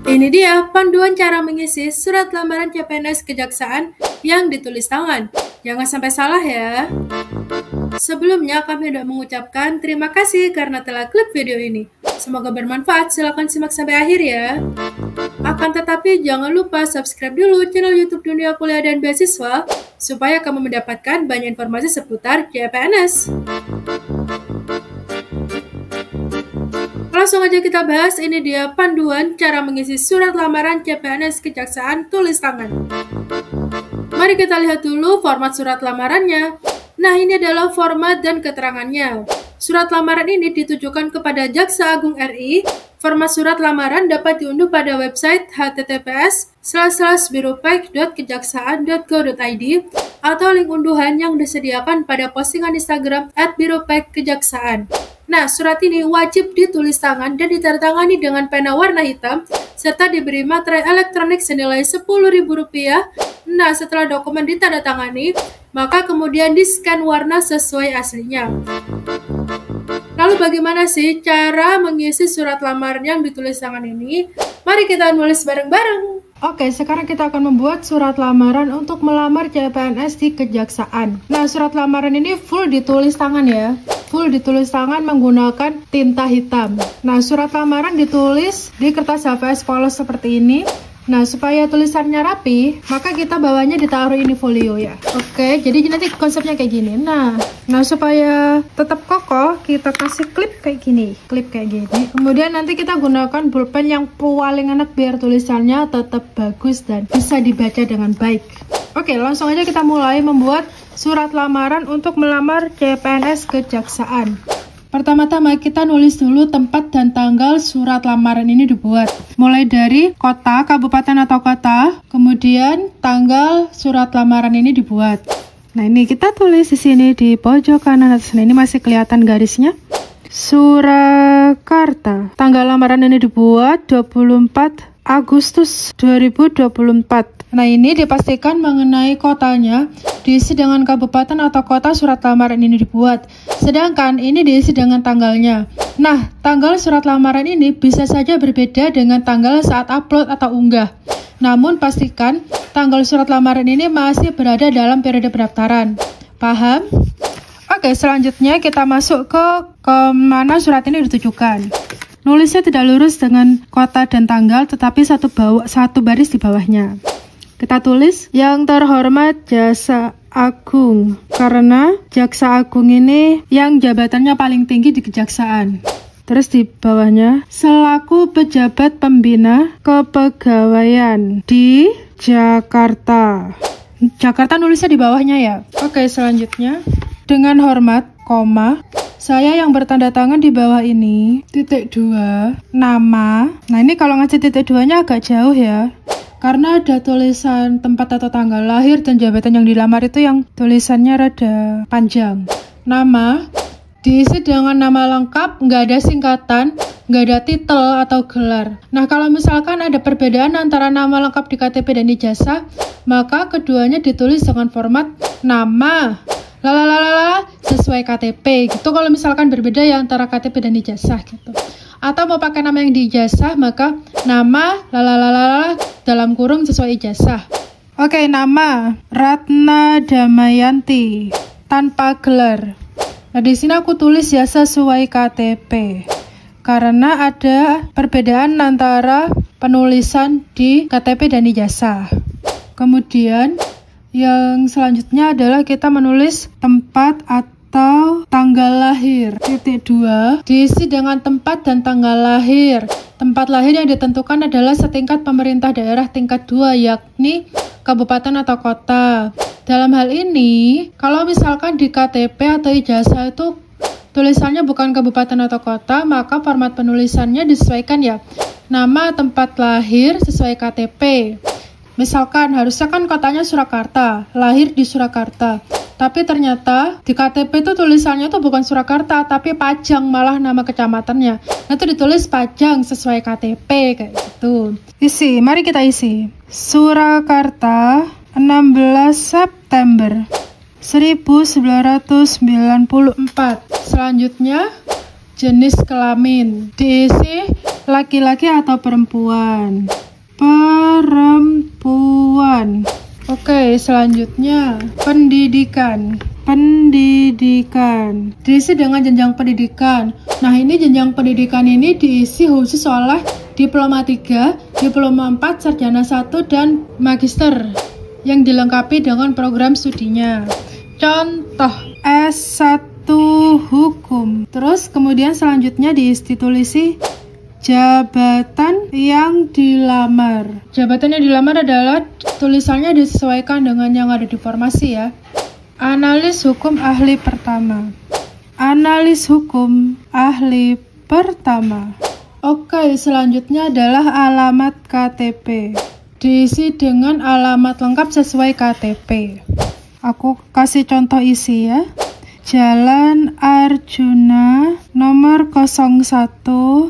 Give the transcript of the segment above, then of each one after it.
Ini dia panduan cara mengisi surat lamaran CPNS Kejaksaan yang ditulis tangan. Jangan sampai salah ya. Sebelumnya kami hendak mengucapkan terima kasih karena telah klik video ini. Semoga bermanfaat, silahkan simak sampai akhir ya. Akan tetapi jangan lupa subscribe dulu channel YouTube Dunia Kuliah dan Beasiswa supaya kamu mendapatkan banyak informasi seputar CPNS. Langsung aja kita bahas, ini dia panduan cara mengisi surat lamaran CPNS Kejaksaan tulis tangan. Mari kita lihat dulu format surat lamarannya. Nah, ini adalah format dan keterangannya. Surat lamaran ini ditujukan kepada Jaksa Agung RI. Format surat lamaran dapat diunduh pada website https://biropek.kejaksaan.go.id atau link unduhan yang disediakan pada postingan Instagram @biropekkejaksaan. Nah, surat ini wajib ditulis tangan dan ditandatangani dengan pena warna hitam, serta diberi materai elektronik senilai Rp10.000. Nah, setelah dokumen ditandatangani, maka kemudian di-scan warna sesuai aslinya. Lalu bagaimana sih cara mengisi surat lamaran yang ditulis tangan ini? Mari kita nulis bareng-bareng. Oke, sekarang kita akan membuat surat lamaran untuk melamar CPNS di Kejaksaan. Nah, surat lamaran ini full ditulis tangan ya. Full ditulis tangan menggunakan tinta hitam. Nah, surat lamaran ditulis di kertas HVS polos seperti ini. Nah, supaya tulisannya rapi, maka kita bawahnya ditaruh ini folio ya. Oke, jadi nanti konsepnya kayak gini. Nah, supaya tetap kokoh, kita kasih klip kayak gini. Klip kayak gini. Kemudian nanti kita gunakan pulpen yang paling enak biar tulisannya tetap bagus dan bisa dibaca dengan baik. Oke, langsung aja kita mulai membuat surat lamaran untuk melamar CPNS Kejaksaan. Pertama-tama kita nulis dulu tempat dan tanggal surat lamaran ini dibuat. Mulai dari kota, kabupaten atau kota, kemudian tanggal surat lamaran ini dibuat. Nah, ini kita tulis di sini di pojok kanan atas. Nah, ini masih kelihatan garisnya. Surakarta. Tanggal lamaran ini dibuat 24 Agustus 2024. Nah, ini dipastikan mengenai kotanya diisi dengan kabupaten atau kota surat lamaran ini dibuat. Sedangkan ini diisi dengan tanggalnya. Nah, tanggal surat lamaran ini bisa saja berbeda dengan tanggal saat upload atau unggah. Namun pastikan tanggal surat lamaran ini masih berada dalam periode pendaftaran. Paham? Oke, selanjutnya kita masuk ke mana surat ini ditujukan. Nulisnya tidak lurus dengan kota dan tanggal, tetapi satu baris di bawahnya. Kita tulis yang terhormat Jaksa Agung, karena Jaksa Agung ini yang jabatannya paling tinggi di Kejaksaan. Terus di bawahnya, selaku pejabat pembina kepegawaian di Jakarta. Jakarta nulisnya di bawahnya ya. Oke, selanjutnya. Dengan hormat, koma, saya yang bertanda tangan di bawah ini, titik 2, nama. Nah, ini kalau ngasih titik 2-nya agak jauh ya. Karena ada tulisan tempat atau tanggal lahir dan jabatan yang dilamar itu yang tulisannya rada panjang. Nama diisi dengan nama lengkap, nggak ada singkatan, nggak ada titel atau gelar. Nah, kalau misalkan ada perbedaan antara nama lengkap di KTP dan ijazah, maka keduanya ditulis dengan format nama sesuai KTP gitu. Kalau misalkan berbeda ya antara KTP dan ijazah gitu. Atau mau pakai nama yang di ijazah, maka nama dalam kurung sesuai ijazah. Oke, nama Ratna Damayanti tanpa gelar. Nah, di sini aku tulis ya sesuai KTP. Karena ada perbedaan antara penulisan di KTP dan ijazah. Kemudian yang selanjutnya adalah kita menulis tempat atau tanggal lahir. Titik 2 diisi dengan tempat dan tanggal lahir. Tempat lahir yang ditentukan adalah setingkat pemerintah daerah tingkat 2, yakni kabupaten atau kota. Dalam hal ini, kalau misalkan di KTP atau ijazah itu tulisannya bukan kabupaten atau kota, maka format penulisannya disesuaikan ya. Nama tempat lahir sesuai KTP. Misalkan harusnya kan kotanya Surakarta, lahir di Surakarta. Tapi ternyata di KTP itu tulisannya itu bukan Surakarta, tapi Pajang malah nama kecamatannya. Nah, itu ditulis Pajang sesuai KTP kayak gitu. Isi, mari kita isi. Surakarta 16 September 1994. Selanjutnya jenis kelamin diisi laki-laki atau perempuan? Perempuan. Oke, selanjutnya pendidikan. Pendidikan diisi dengan jenjang pendidikan. Nah, ini jenjang pendidikan ini diisi khusus oleh diploma 3, diploma 4, sarjana 1, dan magister yang dilengkapi dengan program studinya. Contoh S1 hukum. Terus kemudian selanjutnya ditulisi jabatan yang dilamar. Jabatan yang dilamar adalah tulisannya disesuaikan dengan yang ada di formasi ya. Analis hukum ahli pertama. Analis hukum ahli pertama. Oke, selanjutnya adalah alamat KTP. Diisi dengan alamat lengkap sesuai KTP. Aku kasih contoh isi ya. Jalan Arjuna nomor 01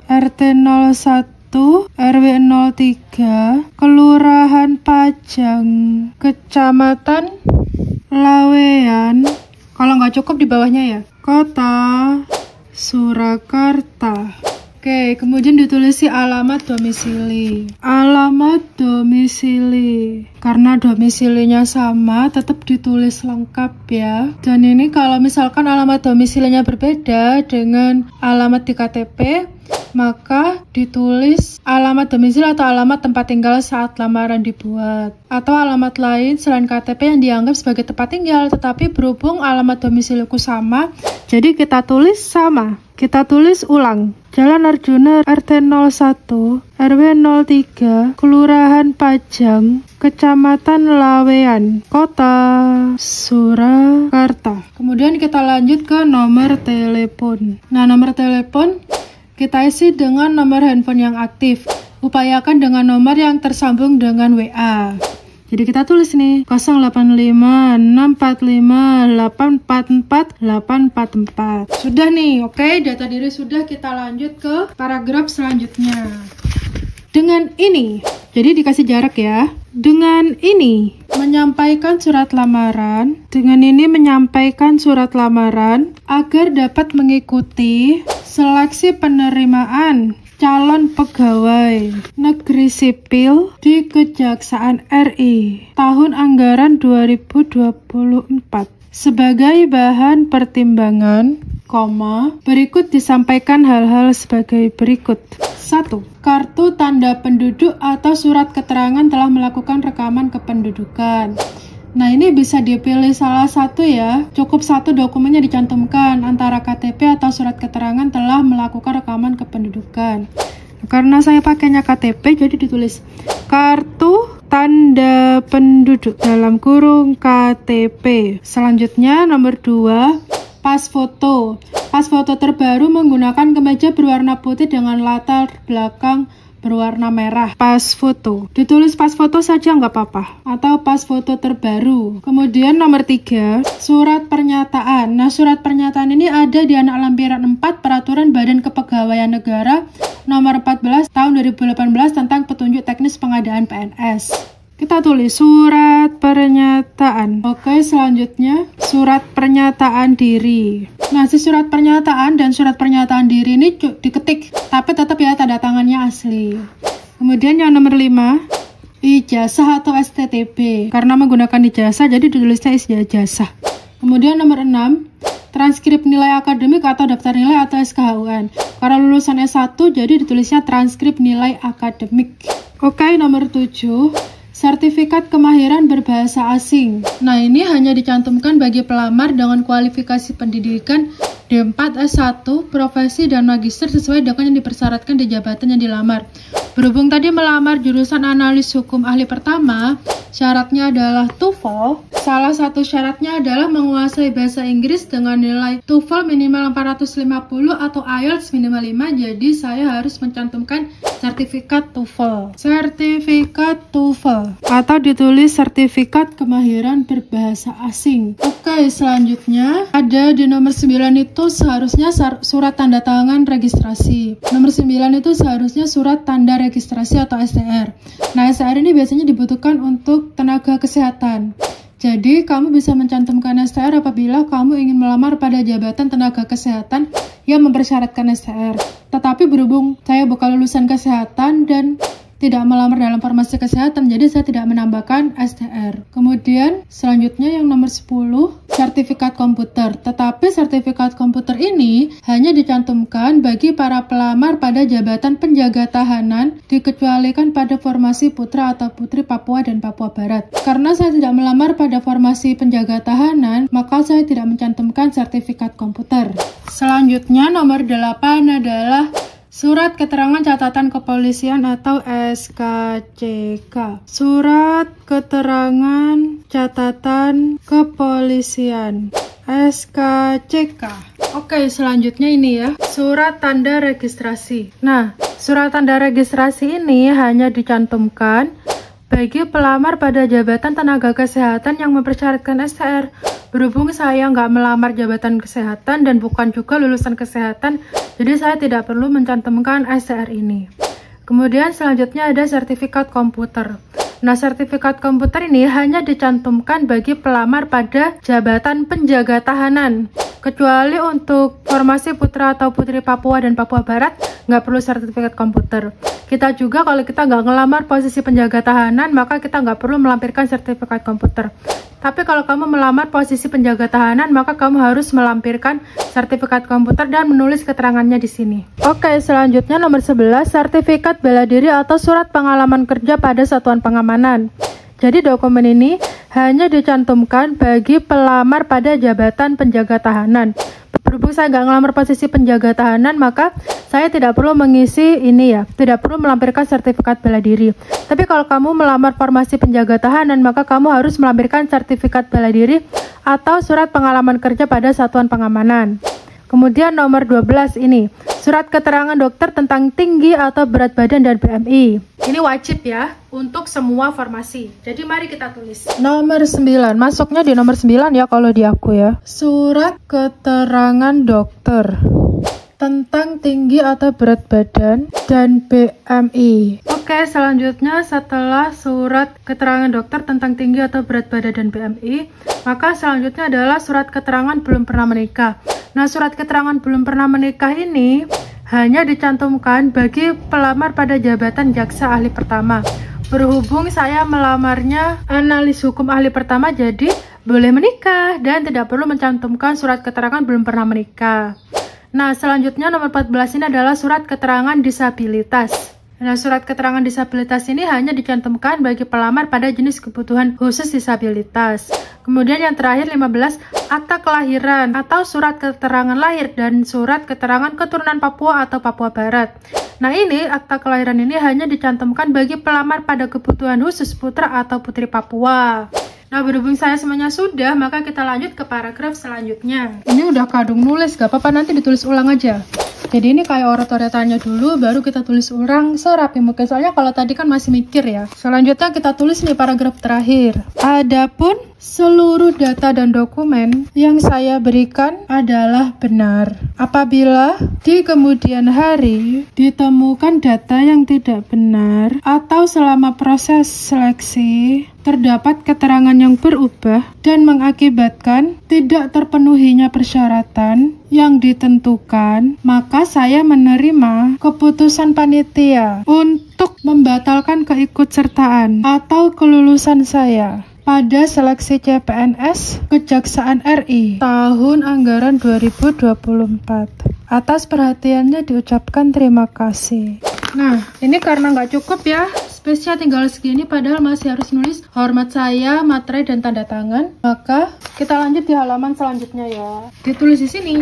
RT 01 RW 03 Kelurahan Pajang Kecamatan Laweyan, kalau nggak cukup di bawahnya ya, Kota Surakarta. Oke, kemudian ditulisi alamat domisili. Alamat domisili. Karena domisilinya sama, tetap ditulis lengkap ya. Dan ini kalau misalkan alamat domisilinya berbeda dengan alamat di KTP, maka ditulis alamat domisili atau alamat tempat tinggal saat lamaran dibuat. Atau alamat lain selain KTP yang dianggap sebagai tempat tinggal, tetapi berhubung alamat domisiliku sama, jadi kita tulis sama. Kita tulis ulang. Jalan Arjuna RT 01 RW 03 Kelurahan Pajang Kecamatan Laweyan, Kota Surakarta. Kemudian kita lanjut ke nomor telepon. Nah, nomor telepon kita isi dengan nomor handphone yang aktif. Upayakan dengan nomor yang tersambung dengan WA. Jadi kita tulis nih 085645844. Sudah nih, oke, data diri sudah. Kita lanjut ke paragraf selanjutnya. Dengan ini, jadi dikasih jarak ya. Dengan ini menyampaikan surat lamaran. Dengan ini menyampaikan surat lamaran agar dapat mengikuti seleksi penerimaan calon pegawai negeri sipil di Kejaksaan RI tahun anggaran 2024. Sebagai bahan pertimbangan, berikut disampaikan hal-hal sebagai berikut. 1. Kartu tanda penduduk atau surat keterangan telah melakukan rekaman kependudukan. Nah, ini bisa dipilih salah satu ya. Cukup satu dokumennya dicantumkan antara KTP atau surat keterangan telah melakukan rekaman kependudukan. Karena saya pakainya KTP, jadi ditulis kartu tanda penduduk dalam kurung KTP. Selanjutnya nomor 2, pas foto. Pas foto terbaru menggunakan kemeja berwarna putih dengan latar belakang berwarna merah. Pas foto. Ditulis pas foto saja nggak apa-apa. Atau pas foto terbaru. Kemudian nomor 3, surat pernyataan. Nah, surat pernyataan ini ada di anak lampiran 4 Peraturan Badan Kepegawaian Negara nomor 14 tahun 2018 tentang petunjuk teknis pengadaan PNS. Kita tulis surat pernyataan. Oke, selanjutnya surat pernyataan diri. Nah, si surat pernyataan dan surat pernyataan diri ini diketik, tapi tetap ya tanda tangannya asli. Kemudian yang nomor 5, ijazah atau STTP. Karena menggunakan ijazah, jadi ditulisnya ijazah. Kemudian nomor 6, transkrip nilai akademik atau daftar nilai atau SKHUN. Karena lulusan S1, jadi ditulisnya transkrip nilai akademik. Oke, nomor 7, sertifikat kemahiran berbahasa asing. Nah, ini hanya dicantumkan bagi pelamar dengan kualifikasi pendidikan D4, S1, profesi, dan magister sesuai dengan yang dipersyaratkan di jabatan yang dilamar. Berhubung tadi melamar jurusan analis hukum ahli pertama, syaratnya adalah TOEFL. Salah satu syaratnya adalah menguasai bahasa Inggris dengan nilai TOEFL minimal 450 atau IELTS minimal 5. Jadi saya harus mencantumkan sertifikat TOEFL. Sertifikat TOEFL atau ditulis sertifikat kemahiran berbahasa asing. Oke, selanjutnya ada di nomor 9 itu seharusnya surat tanda tangan registrasi. Nomor 9 itu seharusnya surat tanda registrasi atau STR. Nah, STR ini biasanya dibutuhkan untuk tenaga kesehatan. Jadi, kamu bisa mencantumkan STR apabila kamu ingin melamar pada jabatan tenaga kesehatan yang mempersyaratkan STR. Tetapi berhubung saya bukan lulusan kesehatan dan tidak melamar dalam farmasi kesehatan, jadi saya tidak menambahkan STR. Kemudian, selanjutnya yang nomor 10, sertifikat komputer. Tetapi sertifikat komputer ini hanya dicantumkan bagi para pelamar pada jabatan penjaga tahanan, dikecualikan pada formasi putra atau putri Papua dan Papua Barat. Karena saya tidak melamar pada formasi penjaga tahanan, maka saya tidak mencantumkan sertifikat komputer. Selanjutnya, nomor 8 adalah Surat Keterangan Catatan Kepolisian atau SKCK. Surat Keterangan Catatan Kepolisian, SKCK. Oke, selanjutnya ini ya, surat tanda registrasi. Nah, surat tanda registrasi ini hanya dicantumkan bagi pelamar pada jabatan tenaga kesehatan yang mempersyaratkan STR. Berhubung saya nggak melamar jabatan kesehatan dan bukan juga lulusan kesehatan, jadi saya tidak perlu mencantumkan STR ini. Kemudian selanjutnya ada sertifikat komputer. Nah, sertifikat komputer ini hanya dicantumkan bagi pelamar pada jabatan penjaga tahanan. Kecuali untuk formasi putra atau putri Papua dan Papua Barat, nggak perlu sertifikat komputer. Kita juga kalau kita nggak ngelamar posisi penjaga tahanan, maka kita nggak perlu melampirkan sertifikat komputer. Tapi kalau kamu melamar posisi penjaga tahanan, maka kamu harus melampirkan sertifikat komputer dan menulis keterangannya di sini. Oke, selanjutnya nomor 11, sertifikat bela diri atau surat pengalaman kerja pada satuan pengamanan. Jadi dokumen ini hanya dicantumkan bagi pelamar pada jabatan penjaga tahanan. Berhubung saya nggak ngelamar posisi penjaga tahanan, maka saya tidak perlu mengisi ini ya, tidak perlu melampirkan sertifikat bela diri. Tapi kalau kamu melamar formasi penjaga tahanan, maka kamu harus melampirkan sertifikat bela diri atau surat pengalaman kerja pada satuan pengamanan. Kemudian nomor 12 ini, surat keterangan dokter tentang tinggi atau berat badan dan BMI. Ini wajib ya untuk semua formasi. Jadi mari kita tulis. Nomor 9, masuknya di nomor 9 ya kalau di aku ya. Surat keterangan dokter tentang tinggi atau berat badan dan BMI. Oke, selanjutnya setelah surat keterangan dokter tentang tinggi atau berat badan dan BMI, maka selanjutnya adalah surat keterangan belum pernah menikah. Nah, surat keterangan belum pernah menikah ini hanya dicantumkan bagi pelamar pada jabatan jaksa ahli pertama. Berhubung saya melamarnya analis hukum ahli pertama, jadi boleh menikah dan tidak perlu mencantumkan surat keterangan belum pernah menikah. Nah, selanjutnya nomor 14 ini adalah surat keterangan disabilitas. Nah, surat keterangan disabilitas ini hanya dicantumkan bagi pelamar pada jenis kebutuhan khusus disabilitas. Kemudian yang terakhir 15, akta kelahiran atau surat keterangan lahir dan surat keterangan keturunan Papua atau Papua Barat. Nah, ini akta kelahiran ini hanya dicantumkan bagi pelamar pada kebutuhan khusus putra atau putri Papua. Nah, berhubung saya semuanya sudah, maka kita lanjut ke paragraf selanjutnya. Ini udah kadung nulis, gak apa-apa nanti ditulis ulang aja. Jadi ini kayak orat-oratannya dulu, baru kita tulis ulang serapi mungkin. Soalnya kalau tadi kan masih mikir ya. Selanjutnya kita tulis nih paragraf terakhir. Adapun seluruh data dan dokumen yang saya berikan adalah benar. Apabila di kemudian hari ditemukan data yang tidak benar atau selama proses seleksi terdapat keterangan yang berubah dan mengakibatkan tidak terpenuhinya persyaratan yang ditentukan, maka saya menerima keputusan panitia untuk membatalkan keikutsertaan atau kelulusan saya pada seleksi CPNS Kejaksaan RI tahun anggaran 2024. Atas perhatiannya diucapkan terima kasih. Nah, ini karena nggak cukup ya, space-nya tinggal segini padahal masih harus nulis hormat saya, materai, dan tanda tangan. Maka kita lanjut di halaman selanjutnya ya. Ditulis di sini.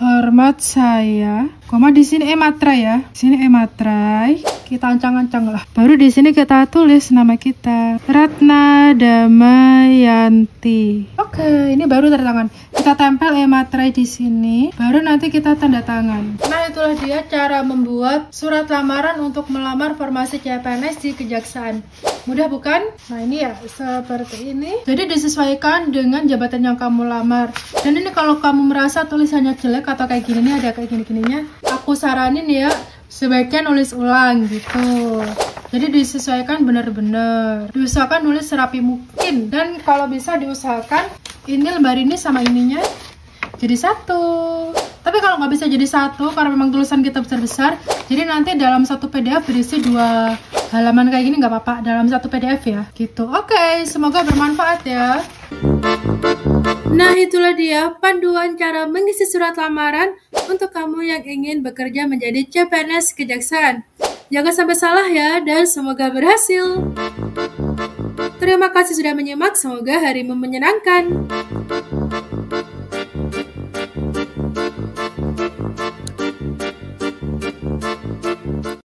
Hormat saya, koma di sini materai ya. Sini materai, kita ancang-ancang lah. Baru di sini kita tulis nama kita, Ratna Damayanti. Oke, ini baru tanda tangan. Kita tempel materai di sini, baru nanti kita tanda tangan. Nah, itulah dia cara membuat surat lamaran untuk melamar formasi CPNS di Kejaksaan. Mudah bukan? Nah, ini ya seperti ini. Jadi disesuaikan dengan jabatan yang kamu lamar. Dan ini kalau kamu merasa tulisannya jelek atau kayak gini nih, ada kayak gini-gininya, aku saranin ya sebaiknya nulis ulang gitu. Jadi disesuaikan benar-benar. Diusahakan nulis serapi mungkin. Dan kalau bisa diusahakan ini lembar ini sama ininya jadi satu. Tapi kalau nggak bisa jadi satu karena memang tulisan kita besar-besar, jadi nanti dalam satu PDF berisi 2 halaman kayak gini nggak apa-apa dalam satu PDF ya. Gitu. Oke, semoga bermanfaat ya. Nah, itulah dia panduan cara mengisi surat lamaran untuk kamu yang ingin bekerja menjadi CPNS Kejaksaan. Jangan sampai salah ya, dan semoga berhasil. Terima kasih sudah menyimak, semoga harimu menyenangkan.